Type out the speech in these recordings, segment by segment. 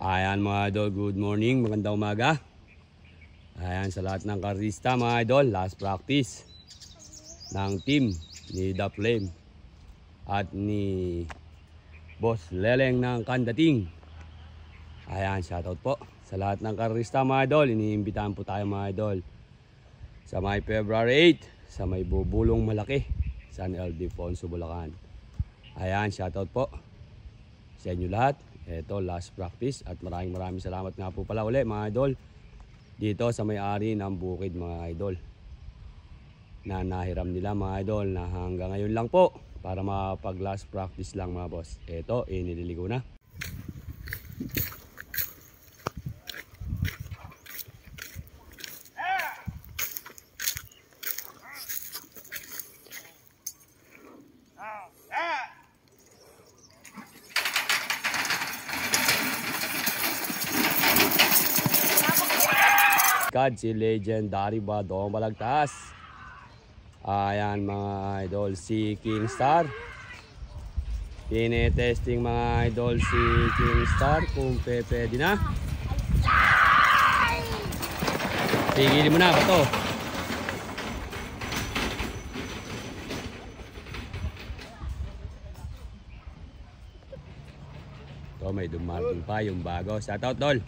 Ayan mga idol, good morning, magandang umaga. Ayan sa lahat ng karista mga idol, last practice ng team ni The Flame at ni Boss Leleng ng Kandating. Ayan, shoutout po sa lahat ng karista mga idol. Iniimbitahan po tayo mga idol sa may February 8 sa may Bubulong Malaki, San Ildefonso, Bulacan. Ayan, shoutout po sa inyo lahat. Ito, last practice at maraming salamat nga po pala uli mga idol dito sa may-ari ng bukid mga idol na nahiram nila mga idol na hanggang ngayon lang po para mapag last practice lang mga boss. Ito, nililigo na. Si Legendary Badong Balagtas. Ayan mga idol, si King Star. Tinetesting mga idol si King Star kung pwede na. Pigilin mo na ba to? Ito may dumating pa yung bago. Shoutout tol.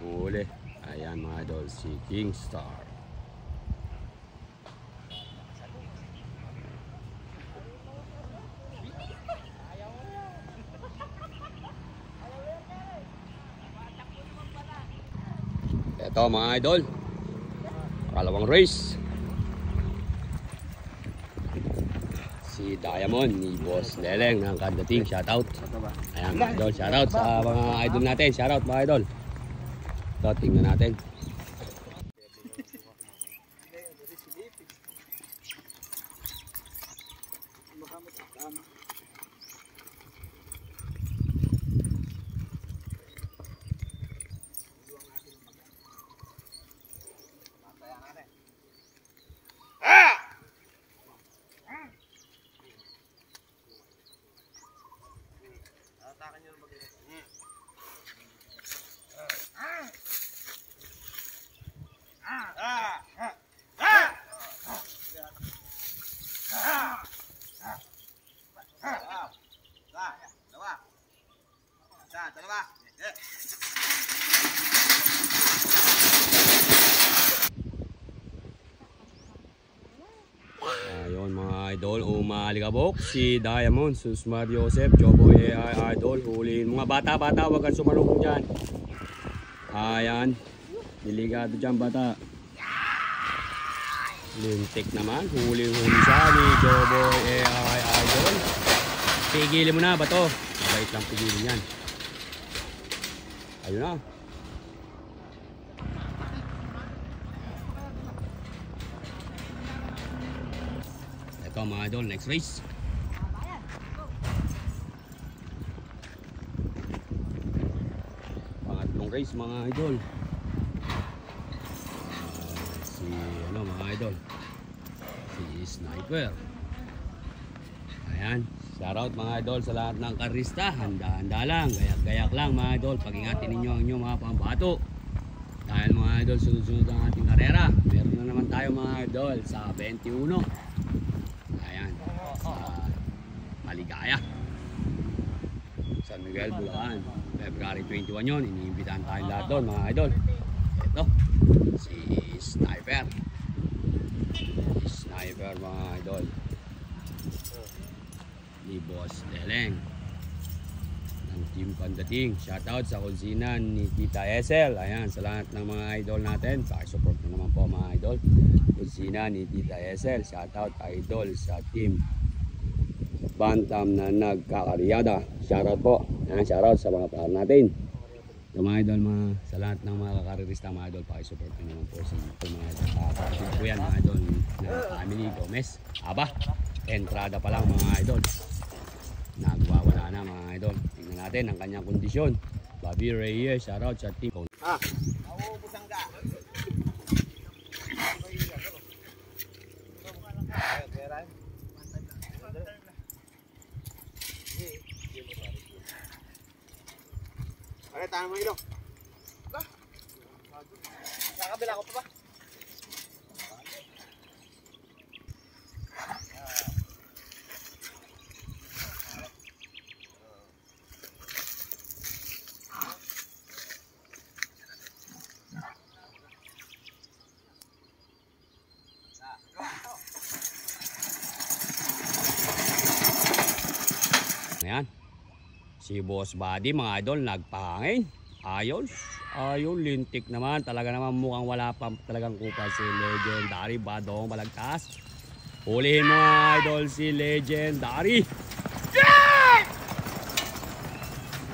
Uli. Ayan mga idol, si King Star. Ito mga idol, kalawang race. Si Diamond ni Boss Leleng ng Kandating. Shoutout. Ayan mga idol, shoutout sa mga idol natin. Shoutout mga idol. Ito, tingnan natin. Ayun mga idol, umalikabok si Diamond, Susmar Joseph, Joboy AI idol. Huliin mga bata, wag kang sumalubong dyan. Ayan, delikado dyan bata. Lintik naman, huli siya ni Joboy AI idol. Pigilin mo na ba to? Mabait lang pigilin yan. Ayun na. Ito mga idol, next race. Pangatlong race mga idol. Si mga idol, si Sniper. Ayan, shoutout mga idol sa lahat ng karista. Handa-handa lang, gayak-gayak lang mga idol. Pag-ingatin ninyo ang inyong mga pambato. Dahil mga idol, sunod-sunod ang ating karera. Meron na naman tayo mga idol sa 21. Ayan, sa Maligaya, San Miguel, Bulacan. February 21 yun. Iniimbitahan tayo lahat doon mga idol. Ito, si Sniper. Sniper mga idol ni Boss Leleng ng Team Kandating. Shoutout sa konsinan ni Tita SL. Ayan, sa lahat ng mga idol natin, pakisupport na naman po mga idol. Konsinan ni Tita SL. Shoutout idol sa Team Bantam na nagkakaryada. Shoutout po. Ayan, shoutout sa mga par natin. Sa mga idol, sa lahat ng mga kakarerista mga idol, pakisupport na naman po sa mga kapatid ko yan mga idol na family Gomez. Aba, entrada pa lang mga idol. Nagwawala na mga idol. Tingnan natin ang kanyang kondisyon. Bobby Reyes, shoutout sa team. Ano, tanong mo ilo? Nakabila ko pa ba? Ayan. Si Boss Buddy mga idol nagpahangin. Ayos. Ayun, lintik naman. Talaga naman mukhang wala pa talagang kupa si Legendary. Badong balagtas. Hulihin mo mga idol si Legendary.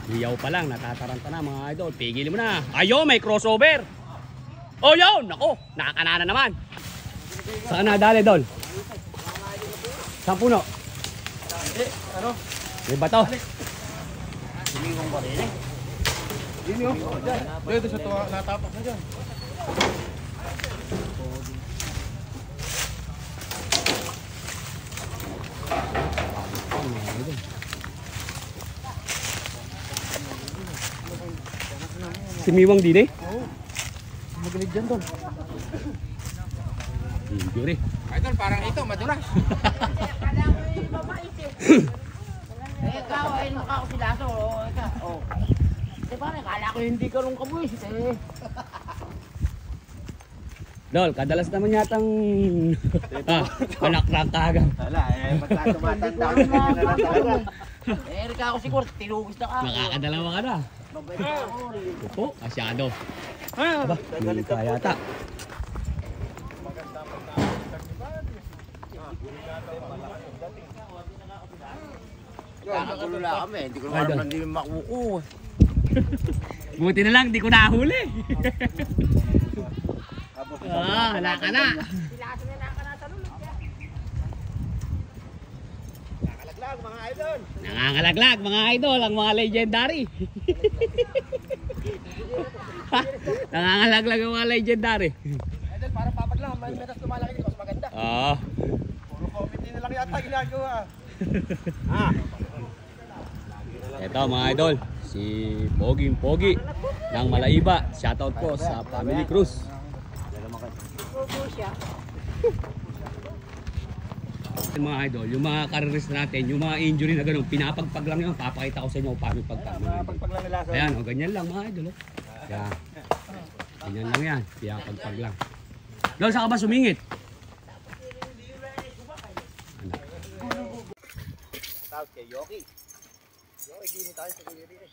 Hiyaw pa lang. Natataranta na mga idol. Pigilin mo na. Ayun, may crossover. Oh yun. Nako, nakakanana naman. Saan na dali dol? Saan puno? Ano? May bato. Sumingong ba rin eh? Yun yun. Dito sa tuwa, natapak na dyan. Si Miwang din eh. Oo. Magalit dyan doon. Video rin. Idol, parang ito, madulas. Eh, ikaw, ay mukha ko sila so, oh. Di ba, nakala ko hindi ka nung kabuisit eh. Dol, kadalas naman yatang panakrak ka agad. Wala, basta tumatanda ako. Eh, Erika ako siguro, tinugis na ka. Nakakadalawa ka na. Mabait na ako. Opo, asyado. Aba, hindi ka yata. Kakakulula kami, hindi ko naman hindi makuku. Buti na lang, di ko nahuli. Wala ka na. Nakalaglag mga idol. Nangangalaglag mga idol, ang mga legendary. Nangangalaglag ang mga legendary. Idol, parang papag lang. May metas lumalaki dito, mas maganda. Oo. Puro comedy na lang yata ginagawa. Ito mga idol, si Poging Pogi ng Malaiba. Shoutout po sa Family Cruise. Mga idol, yung mga careers natin, yung mga injury na gano'n, pinapagpag lang yun. Papakita ko sa inyo paano pagpag. Pagpag lang nila. Ayan, o ganyan lang mga idol. Kaya, ganyan lang yan, pinapagpag lang. Dol, saan ka ba sumingit? Tawag kay Yoki. Yoki, gini tayo sa kuliri eh.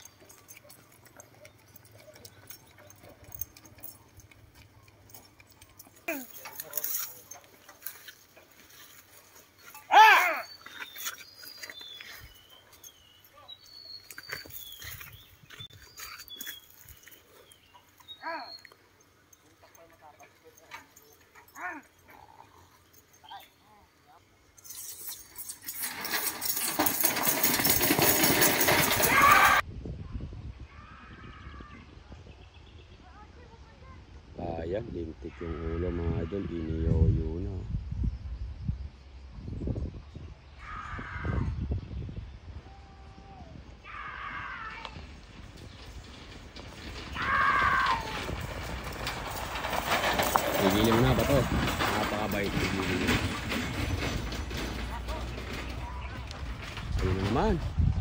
Kaya, lintik yung ulo mga idol, iniyoyo na. Tigilin mo na ba to? Napakabait, tigilin mo. Ayun na naman,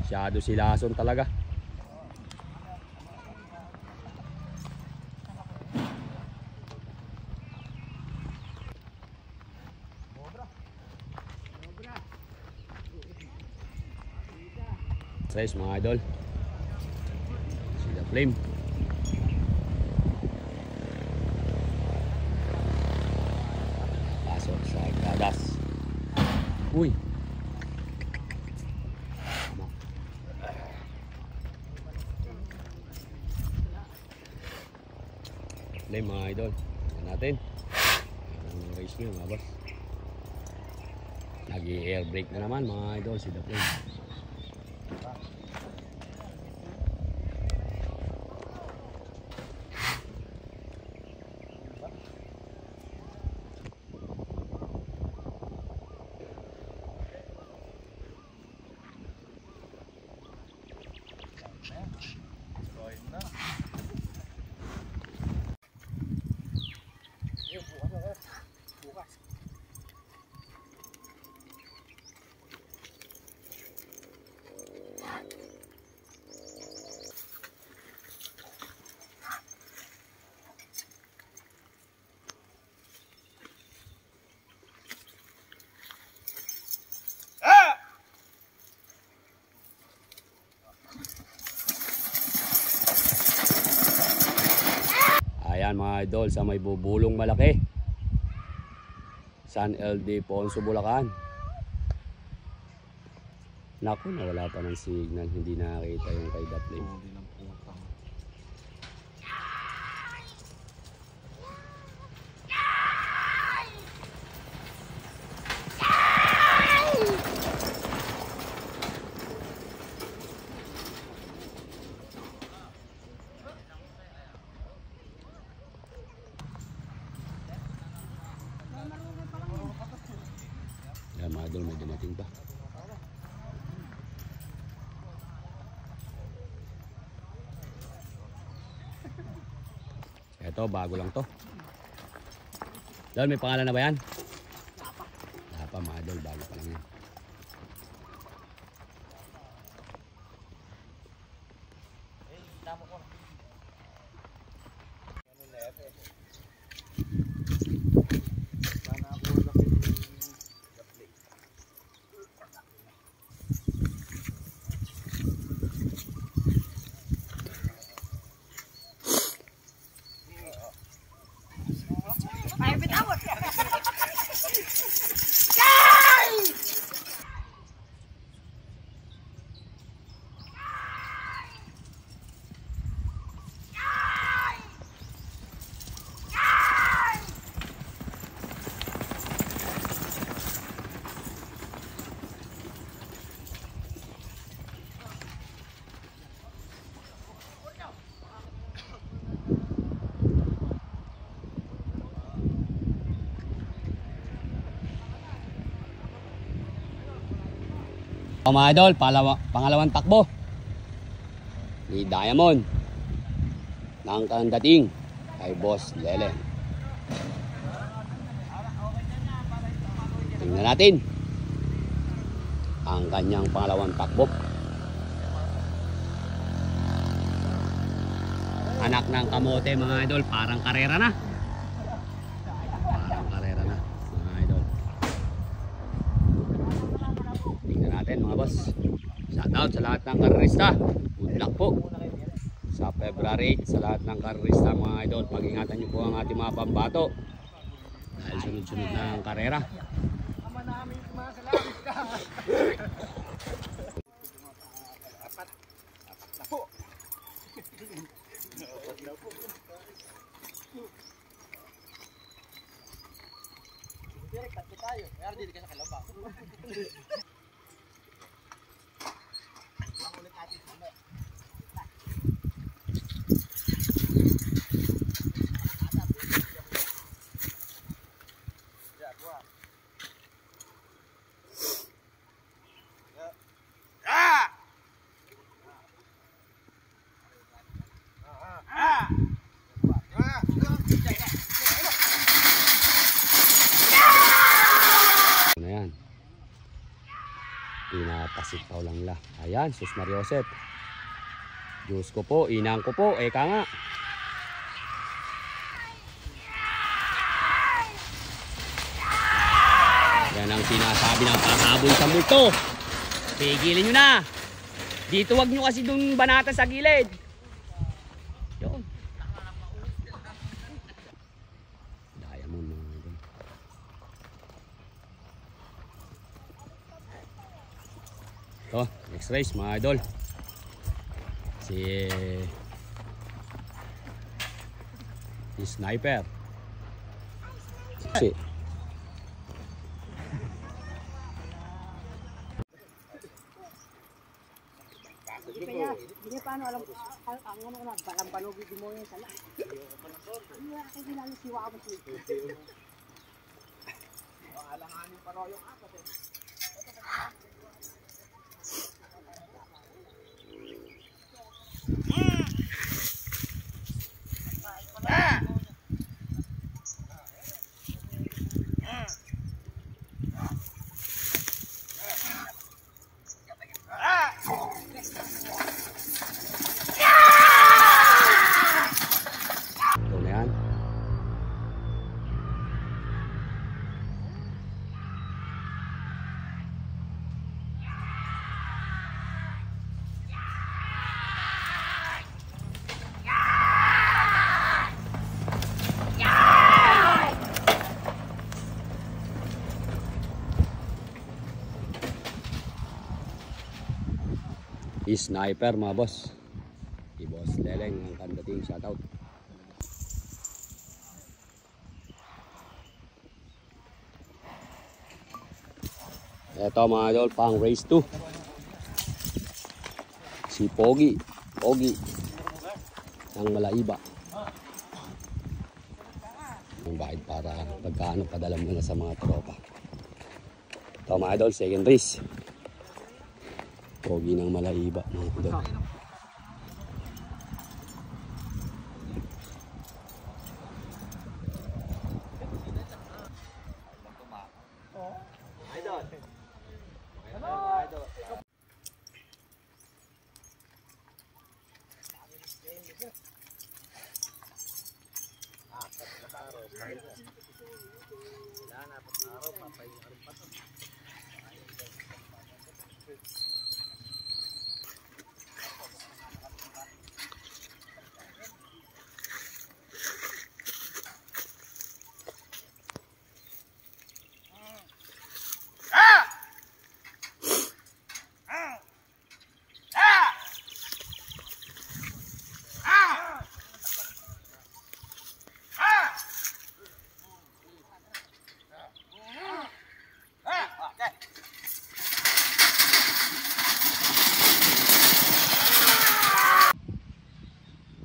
masyado si Lason talaga. Stress mga idol. Sila flame. Pasok sa gadas. Uy. Flame mga idol. Tignan natin. Ang race nyo mga boss. Nag-air brake na naman mga idol. Sila flame. Ayan mga idol, sa may bubulong malaki. San Ildefonso, Bulacan. Naku, nawala pa ng signal. Hindi nakakita yung kay The Flame. Ayan mga idol, may dumating pa. Ito, bago lang to. Dol, may pangalan na ba yan? Wala pa mga idol, bago pa lang yan. Mga idol, pangalawang takbo ni Diamond ng kandating kay Boss Lele. Tingnan natin ang kanyang pangalawang takbo. Anak ng kamote mga idol, parang karera na. Parang karera na mga idol. Tingnan natin mga boss. Shout out sa lahat ng karerista. Good luck po sa February 8 sa lahat ng karerista mga idol. Pag-ingatan nyo po ang ating mga pambato dahil sunod-sunod na ang karera. Pinapasikaw lang la. Ayan, Sus Mariosep. Diyos ko po, inang ko po, eka nga. Yan ang sinasabi ng kakabol sa multo. Pigilin nyo na. Dito wag nyo kasi dun banata sa gilid. Yun. Diamond mga idol. Ito, next race mga idol. Si Sniper. Si Hindi niya paano alam ang ano na balang panugi mo yung sala. Hindi na kasi nang siwa mo si. Alanganin pa yung apat eh. Sniper mga boss. Si Boss Leleng ng Kandating, shoutout. Ito mga idol, pang race 2. Si Pogi ng Malaiba. Yung bahid para pagkaano padala mo na sa mga tropa. Ito mga idol, second race. Pogi ng Malaiba mga idol.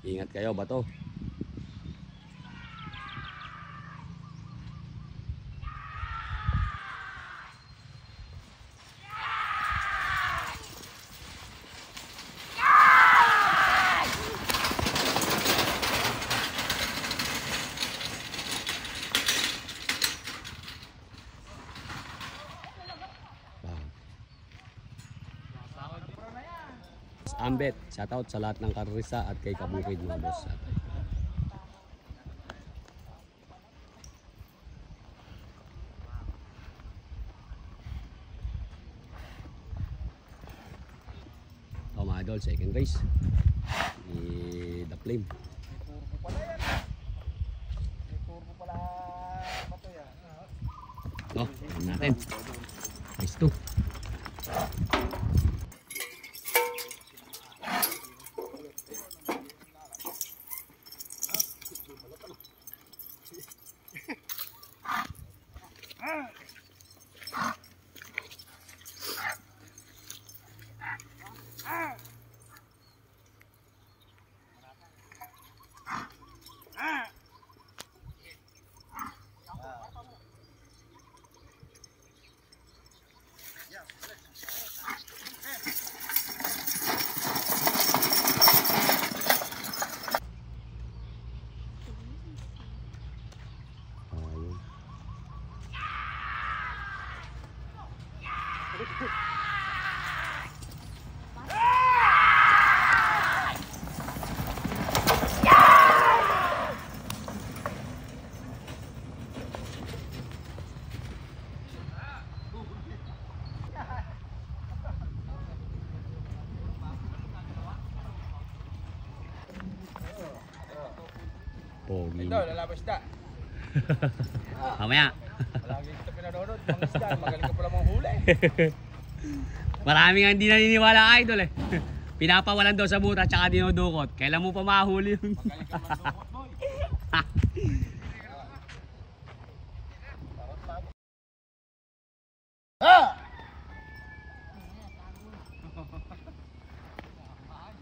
Ingat kayo, bato. Ambet, shoutout sa lahat ng karisa at kay Kabukid mga boss. Oh mga idol, second race ni The Flame. No, natin. Race 2. Pogi. Ito, lalabas na. Mamaya. Palagi kita pinanonood, mga isda, magaling ka pala mga huli. Marami nga hindi naniniwala idol eh. Pinapawalan daw sa buta tsaka dinudukot. Kailan mo pa mahuli yun? Magaling ka mandukot, boy.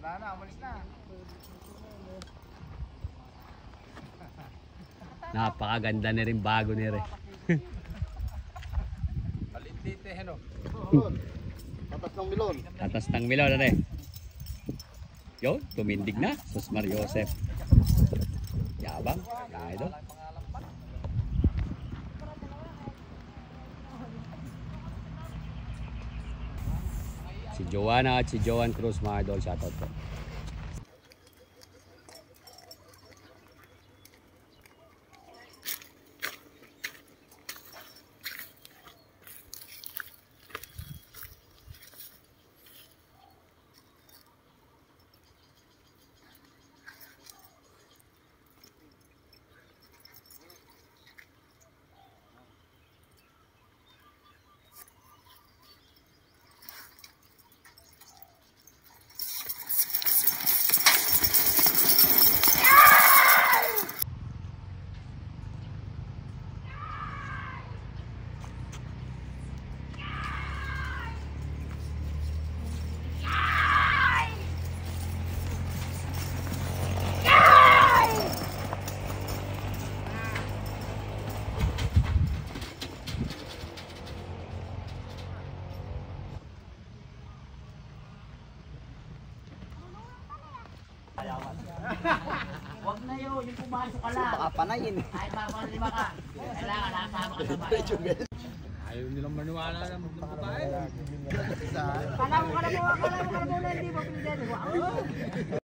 Wala na, umalis na. Napakaganda na rin bago ni Re. Palintite, ano? Tatas ng milon. Tatas ng milon na Re. Yun, tumindig na. Susmar Joseph. Yabang, mga idol. Si Joanna at si Joan Cruz mga idol. Shoutout po. Huwag na yun, yung pumasok ka lang. Baka panayin. Ay, mamalima ka. Kailangan nakasama ka naman. Ayaw nilang maniwala ng babae. Kala mo ka na mo na hindi mo pinili.